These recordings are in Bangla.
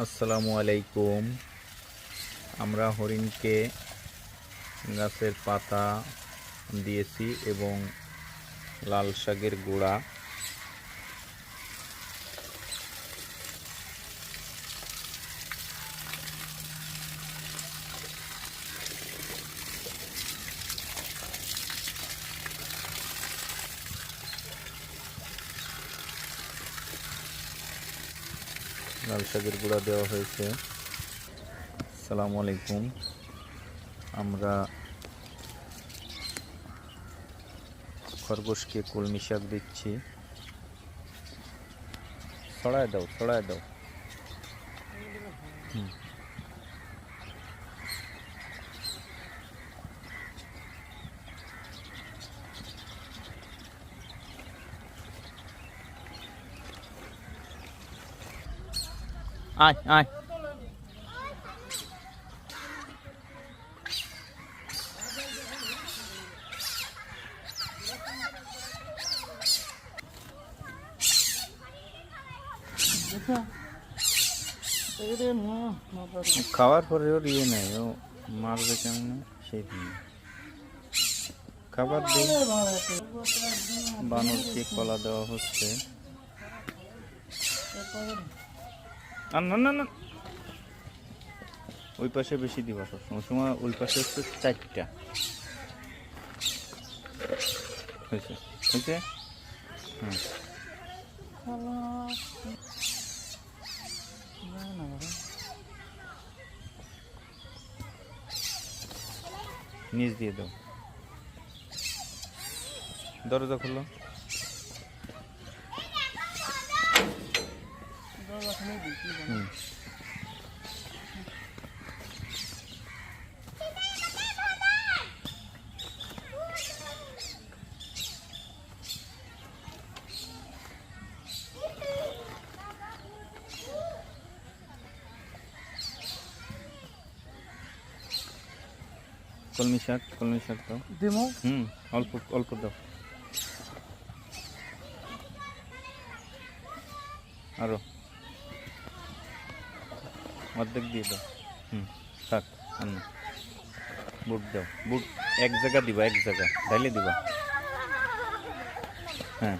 আসসালামু আলাইকুম। আমরা হরিণকে গাছের পাতা দিয়েছি এবং লাল শাকের গুঁড়া। লাল শাকের গুঁড়া দেওয়া হয়েছে। আসসালামু আলাইকুম। আমরা খরগোশকে কলমি শাক দিচ্ছি। ছড়ায় দাও, ছড়ায় দাও। আয় আয়। খাওয়ার পরে ওর ইয়ে নেই, ও মারবে কেমন সেই খাবার দিই। বানরকে কলা দেওয়া হচ্ছে। না না না, ওই পাশে বেশি দিবা, সবসময় সময় ওই পাশে হচ্ছে 4টা হয়েছে হয়েছে। হ্যাঁ, নিচ দিয়ে দাও, দরজা খুললো। কলমি শাক দাও। দিমু অল্প অল্প দাও, আরো অর্ধেক দিয়ে দাও। থাক, বুট দাও, বুট এক জায়গা দিবা, এক জায়গা ঢাইলে দিবা। হ্যাঁ,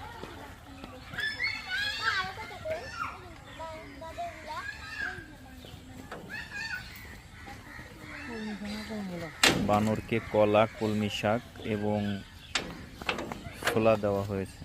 বানরকে কলা, কলমি শাক এবং ছোলা দেওয়া হয়েছে।